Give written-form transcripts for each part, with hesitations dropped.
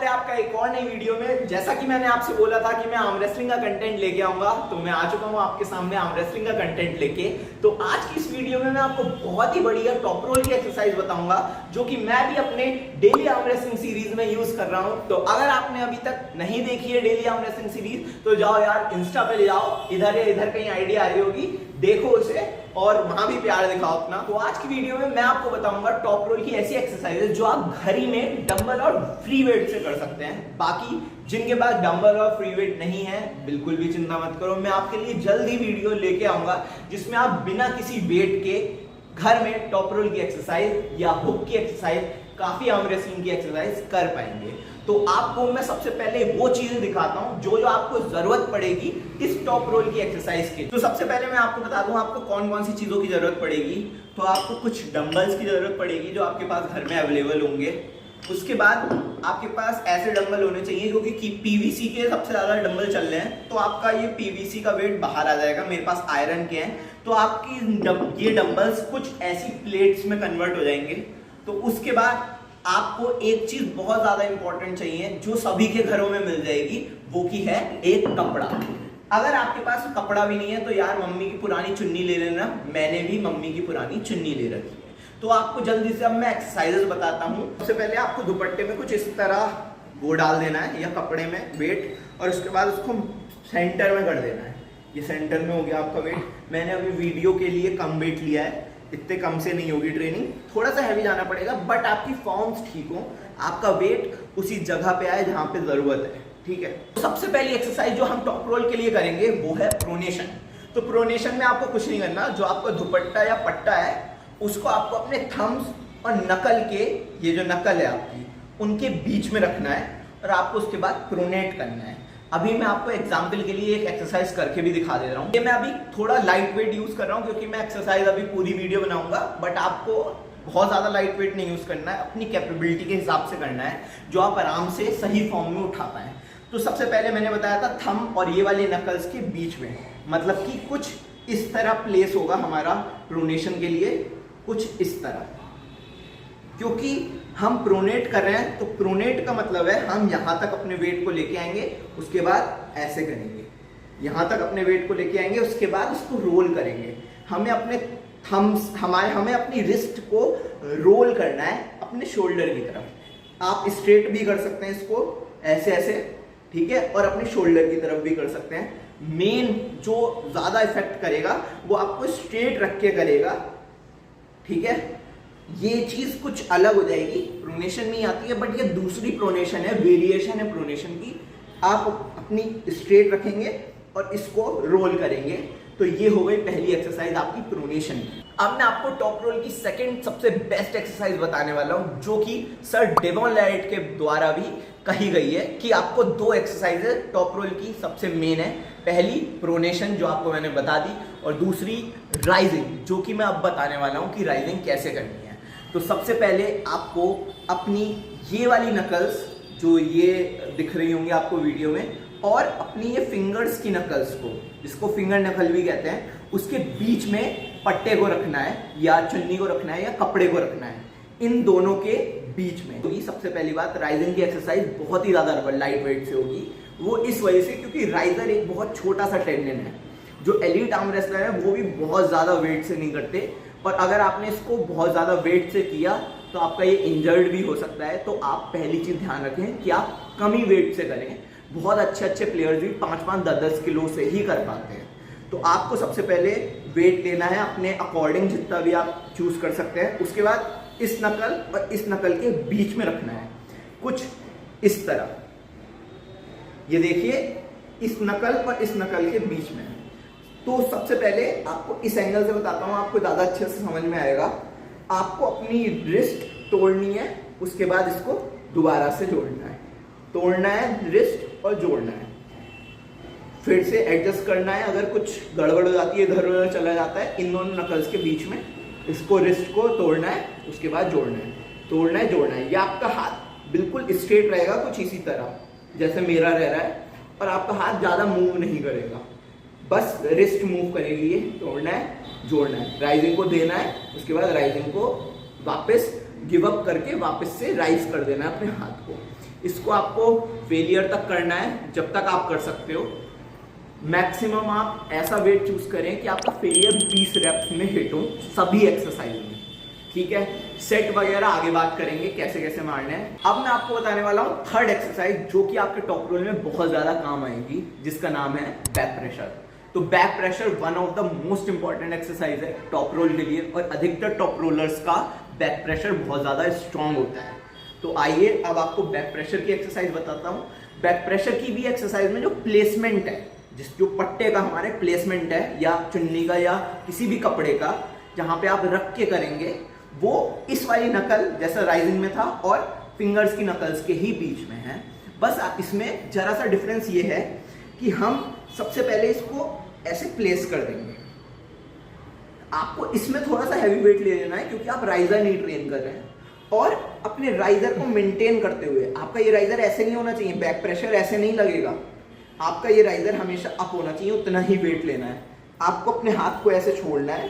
है आपका एक और नई वीडियो में। जैसा कि मैंने आपसे बोला था कि मैं आर्म रेसलिंग का कंटेंट लेके आऊंगा, तो मैं आ चुका हूं आपके सामने आर्म रेसलिंग का कंटेंट लेके। तो आज की इस वीडियो में मैं आपको बहुत ही बढ़िया टॉप रोल की एक्सरसाइज बताऊंगा, जो कि मैं भी अपने डेली आर्म रेसलिंग सीरीज में यूज कर रहा हूं। तो अगर आपने अभी तक नहीं देखी है डेली आर्म रेसलिंग सीरीज, तो जाओ यार इंस्टा पे ले जाओ, इधर या इधर कहीं आईडी आ रही होगी, देखो उसे और वहां भी प्यार दिखाओ अपना। तो आज की वीडियो में मैं आपको बताऊंगा टॉप रोल की ऐसी एक्सरसाइजेज जो आप घर ही में डंबल और फ्री वेट से कर सकते हैं। बाकी जिनके पास डंबल और फ्री वेट नहीं है, बिल्कुल भी चिंता मत करो, मैं आपके लिए जल्द ही वीडियो लेके आऊंगा जिसमें आप बिना किसी वेट के घर में टॉप रोल की एक्सरसाइज या हुक की एक्सरसाइज, काफी आर्म रेसलिंग की एक्सरसाइज कर पाएंगे। तो आपको मैं सबसे पहले वो चीजें दिखाता हूं जो आपको जरूरत पड़ेगी इस टॉप रोल की एक्सरसाइज के। तो सबसे पहले मैं आपको बता दूं आपको कौन कौन सी चीजों की जरूरत पड़ेगी। तो आपको कुछ डंबल्स की जरूरत पड़ेगी जो आपके पास घर में अवेलेबल होंगे। उसके बाद आपके पास ऐसे डंबल होने चाहिए जो कि पीवीसी के सबसे ज्यादा डंबल चल रहे हैं। तो आपका ये पीवीसी का वेट बाहर आ जाएगा, मेरे पास आयरन के हैं, तो आपकी ये डंबल्स कुछ ऐसी प्लेट्स में कन्वर्ट हो जाएंगे। तो उसके बाद आपको एक चीज बहुत ज्यादा इंपॉर्टेंट चाहिए जो सभी के घरों में मिल जाएगी, वो की है एक कपड़ा। अगर आपके पास कपड़ा भी नहीं है तो यार मम्मी की पुरानी चुन्नी ले लेना, मैंने भी मम्मी की पुरानी चुन्नी ले रखी है। तो आपको जल्दी से अब मैं एक्सरसाइजेस बताता हूँ। सबसे पहले आपको दुपट्टे में कुछ इस तरह वो डाल देना है या कपड़े में वेट, और उसके बाद उसको सेंटर में कर देना है। ये सेंटर में हो गया आपका वेट। मैंने अभी वीडियो के लिए कम वेट लिया है, इतने कम से नहीं होगी ट्रेनिंग, थोड़ा सा हैवी जाना पड़ेगा, बट आपकी फॉर्म्स ठीक हो, आपका वेट उसी जगह पे आए जहां पे जरूरत है, ठीक है। तो सबसे पहली एक्सरसाइज जो हम टॉप रोल के लिए करेंगे वो है प्रोनेशन। तो प्रोनेशन में आपको कुछ नहीं करना, जो आपका दुपट्टा या पट्टा है उसको आपको अपने थम्स और नकल के, ये जो नकल है आपकी, उनके बीच में रखना है और आपको उसके बाद प्रोनेट करना है। अभी मैं आपको एग्जाम्पल के लिए एक एक्सरसाइज करके भी दिखा दे रहा हूँ। ये मैं अभी थोड़ा लाइट वेट यूज कर रहा हूँ क्योंकि मैं एक्सरसाइज अभी पूरी वीडियो बनाऊंगा, बट आपको बहुत ज्यादा लाइट वेट नहीं यूज करना है, अपनी कैपेबिलिटी के हिसाब से करना है जो आप आराम से सही फॉर्म में उठा पाए। तो सबसे पहले मैंने बताया था थंब और ये वाले नकल्स के बीच में, मतलब कि कुछ इस तरह प्लेस होगा हमारा प्रोनेशन के लिए, कुछ इस तरह। क्योंकि हम प्रोनेट कर रहे हैं तो प्रोनेट का मतलब है हम यहां तक अपने वेट को लेके आएंगे, उसके बाद ऐसे करेंगे, यहां तक अपने वेट को लेके आएंगे, उसके बाद इसको रोल करेंगे। हमें अपने थम्स हमें अपनी रिस्ट को रोल करना है अपने शोल्डर की तरफ। आप स्ट्रेट भी कर सकते हैं इसको ऐसे ऐसे, ठीक है, और अपने शोल्डर की तरफ भी कर सकते हैं। मेन जो ज्यादा इफेक्ट करेगा वो आपको स्ट्रेट रख के करेगा, ठीक है। ये चीज कुछ अलग हो जाएगी, प्रोनेशन नहीं आती है, बट ये दूसरी प्रोनेशन है, वेरिएशन है प्रोनेशन की। आप अपनी स्ट्रेट रखेंगे और इसको रोल करेंगे। तो ये हो गई पहली एक्सरसाइज आपकी प्रोनेशन की। अब मैं आपको टॉप रोल की सेकंड सबसे बेस्ट एक्सरसाइज बताने वाला हूं, जो कि सर डेवॉन लैरेट के द्वारा भी कही गई है कि आपको दो एक्सरसाइजेज टॉप रोल की सबसे मेन है। पहली प्रोनेशन जो आपको मैंने बता दी, और दूसरी राइजिंग, जो कि मैं अब बताने वाला हूं कि राइजिंग कैसे करनी है। तो सबसे पहले आपको अपनी ये वाली नकल्स जो ये दिख रही होंगी आपको वीडियो में, और अपनी ये फिंगर्स की नकल्स को, जिसको फिंगर नकल भी कहते हैं, उसके बीच में पट्टे को रखना है या चुन्नी को रखना है या कपड़े को रखना है, इन दोनों के बीच में। तो ये सबसे पहली बात, राइजिंग की एक्सरसाइज बहुत ही ज्यादा लाइट वेट से होगी। वो इस वजह से क्योंकि राइजर एक बहुत छोटा सा टेंडन है। जो एलीट आर्म रेसलर है वो भी बहुत ज्यादा वेट से नहीं करते, और अगर आपने इसको बहुत ज्यादा वेट से किया तो आपका ये इंजर्ड भी हो सकता है। तो आप पहली चीज ध्यान रखें कि आप कम ही वेट से करें। बहुत अच्छे अच्छे प्लेयर्स भी 5-5, 10-10 किलो से ही कर पाते हैं। तो आपको सबसे पहले वेट लेना है अपने अकॉर्डिंग, जितना भी आप चूज कर सकते हैं। उसके बाद इस नकल और इस नकल के बीच में रखना है, कुछ इस तरह। ये देखिए, इस नकल और इस नकल के बीच में। तो सबसे पहले आपको इस एंगल से बताता हूं, आपको ज्यादा अच्छे से समझ में आएगा। आपको अपनी रिस्ट तोड़नी है, उसके बाद इसको दोबारा से जोड़ना है, तोड़ना है रिस्ट और जोड़ना है, फिर से एडजस्ट करना है। अगर कुछ गड़बड़ हो जाती है, इधर उधर चला जाता है, इन दोनों नकल्स के बीच में इसको रिस्ट को तोड़ना है, उसके बाद जोड़ना है, तोड़ना है, जोड़ना है। या आपका हाथ बिल्कुल स्ट्रेट रहेगा, कुछ इसी तरह जैसे मेरा रह रहा है, और आपका हाथ ज्यादा मूव नहीं करेगा, बस रिस्ट मूव करेगी। ये तोड़ना है, जोड़ना है, राइजिंग को देना है, उसके बाद राइजिंग को वापस गिव अप करके वापस से राइज कर देना है अपने हाथ को। इसको आपको फेलियर तक करना है, जब तक आप कर सकते हो। मैक्सिमम आप ऐसा वेट चूज करें कि आपका फेलियर 20 रेप्स में हिट हो सभी एक्सरसाइज में, ठीक है। सेट वगैरह आगे बात करेंगे कैसे कैसे मारने हैं। अब मैं आपको बताने वाला हूं थर्ड एक्सरसाइज जो कि आपके टॉप रोल में बहुत ज्यादा काम आएगी, जिसका नाम है बैक प्रेशर। तो back pressure one of the most important exercise है टॉप रोल के लिए, और अधिकतर टॉप रोलर्स का बैक प्रेशर बहुत ज्यादा स्ट्रांग होता है। तो आइए अब आपको बैक प्रेशर की एक्सरसाइज बताता हूं। बैक प्रेशर की भी एक्सरसाइज में जो प्लेसमेंट है, जो पट्टे का हमारे प्लेसमेंट है या चुन्नी का या किसी भी कपड़े का जहां पे आप रख के करेंगे, वो इस वाली नकल जैसा राइजिंग में था और फिंगर्स की नकल्स के ही बीच में है। बस इसमें जरा सा डिफरेंस ये है कि हम सबसे पहले इसको ऐसे प्लेस कर देंगे। आपको इसमें थोड़ा सा हैवी वेट ले लेना है क्योंकि आप राइजर नहीं ट्रेन कर रहे हैं, और अपने राइजर को मेंटेन करते हुए, आपका ये राइजर ऐसे नहीं होना चाहिए, बैक प्रेशर ऐसे नहीं लगेगा, आपका ये राइजर हमेशा अप होना चाहिए, उतना ही वेट लेना है। आपको अपने हाथ को ऐसे छोड़ना है,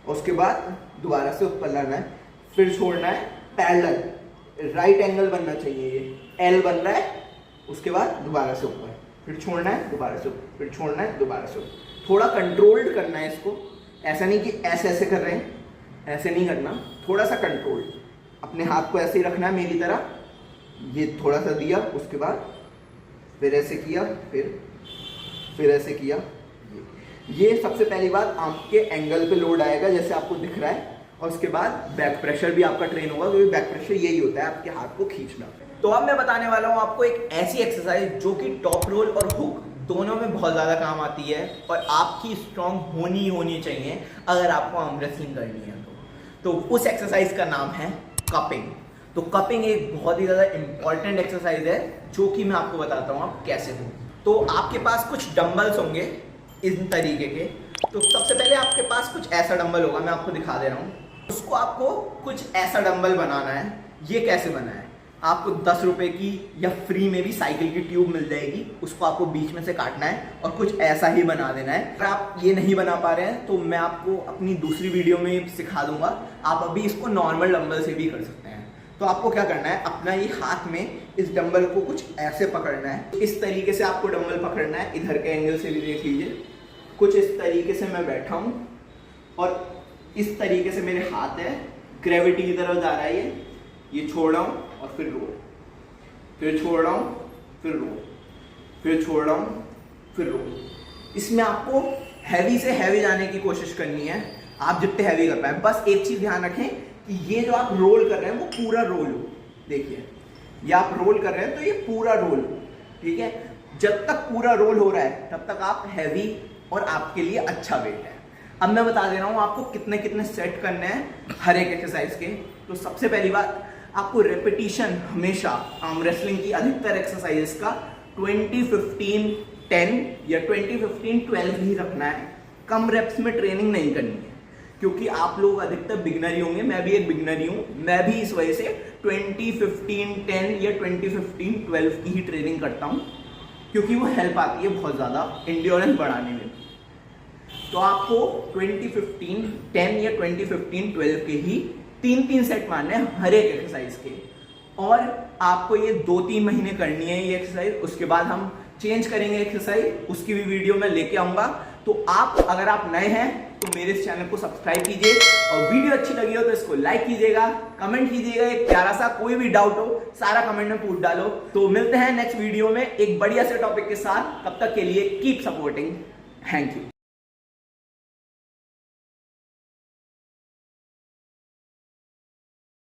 उसके बाद दोबारा से ऊपर लाना है, फिर छोड़ना है, पैरेलल राइट एंगल बनना चाहिए, ये एल बन रहा है, उसके बाद दोबारा से ऊपर, फिर छोड़ना है, दोबारा से ऊपर, फिर छोड़ना है, दोबारा से ऊपर। थोड़ा कंट्रोल्ड करना है इसको, ऐसा नहीं कि ऐसे ऐसे कर रहे हैं, ऐसे नहीं करना, थोड़ा सा कंट्रोल। अपने हाथ को ऐसे ही रखना है मेरी तरह, ये थोड़ा सा दिया, उसके बाद फिर ऐसे किया, फिर ऐसे किया। ये सबसे पहली बात, आपके एंगल पे लोड आएगा जैसे आपको दिख रहा है, और उसके बाद बैक प्रेशर भी आपका ट्रेन होगा, क्योंकि बैक प्रेशर यही होता है आपके हाथ को खींचना। तो अब मैं बताने वाला हूँ आपको एक ऐसी एक्सरसाइज जो कि टॉप रोल और हुक दोनों में बहुत ज़्यादा काम आती है, और आपकी स्ट्रांग होनी चाहिए अगर आपको आर्म रेसलिंग करनी है तो उस एक्सरसाइज का नाम है कपिंग। तो कपिंग एक बहुत ही ज़्यादा इंपॉर्टेंट एक्सरसाइज है जो कि मैं आपको बताता हूँ आप कैसे हो। तो आपके पास कुछ डंबल्स होंगे इस तरीके के। तो सबसे पहले आपके पास कुछ ऐसा डंबल होगा, मैं आपको दिखा दे रहा हूँ। उसको आपको कुछ ऐसा डंबल बनाना है। ये कैसे बना है, आपको 10 रुपए की या फ्री में भी साइकिल की ट्यूब मिल जाएगी, उसको आपको बीच में से काटना है और कुछ ऐसा ही बना देना है। अगर आप ये नहीं बना पा रहे हैं तो मैं आपको अपनी दूसरी वीडियो में सिखा दूंगा, आप अभी इसको नॉर्मल डंबल से भी कर सकते हैं। तो आपको क्या करना है, अपना ये हाथ में इस डंबल को कुछ ऐसे पकड़ना है, इस तरीके से आपको डंबल पकड़ना है। इधर के एंगल से भी देख लीजिए, कुछ इस तरीके से मैं बैठा हूँ और इस तरीके से मेरे हाथ है, ग्रेविटी की तरफ जा रहा है, ये छोड़ रहा हूँ और फिर रोल, फिर छोड़ रहा हूँ, फिर रोल, फिर छोड़ रहा हूँ, फिर रोल। इसमें आपको हैवी से हैवी जाने की कोशिश करनी है, आप जितने हैवी कर पाए। बस एक चीज ध्यान रखें कि ये जो आप रोल कर रहे हैं वो पूरा रोल हो। देखिए ये आप रोल कर रहे हैं तो ये पूरा रोल हो, ठीक है। जब तक पूरा रोल हो रहा है तब तक आप हैवी और आपके लिए अच्छा वेट है। अब मैं बता दे रहा हूँ आपको कितने कितने सेट करने हैं हर एक एक्सरसाइज के। तो सबसे पहली बात, आपको रेपिटेशन हमेशा आर्म रेसलिंग की अधिकतर एक्सरसाइजेस का 20-15-10 या 20-15-12 ही रखना है। कम रेप्स में ट्रेनिंग नहीं करनी है, क्योंकि आप लोग अधिकतर बिगनर ही होंगे, मैं भी एक बिगनर ही हूँ। मैं भी इस वजह से 20-15-10 या 20-15-12 की ही ट्रेनिंग करता हूँ, क्योंकि वो हेल्प आती है बहुत ज़्यादा इंड्योरेंस बढ़ाने में। तो आपको 20-15-10 या 20-15-12 के ही 3-3 सेट मारने हैं हर एक एक्सरसाइज के, और आपको ये 2-3 महीने करनी है ये एक्सरसाइज। उसके बाद हम चेंज करेंगे एक्सरसाइज, उसकी भी वीडियो मैं लेके आऊंगा। तो आप अगर आप नए हैं तो मेरे इस चैनल को सब्सक्राइब कीजिए, और वीडियो अच्छी लगी हो तो इसको लाइक कीजिएगा, कमेंट कीजिएगा, एक प्यारा सा कोई भी डाउट हो सारा कमेंट में पूछ डालो। तो मिलते हैं नेक्स्ट वीडियो में एक बढ़िया से टॉपिक के साथ। तब तक के लिए कीप सपोर्टिंग, थैंक यू।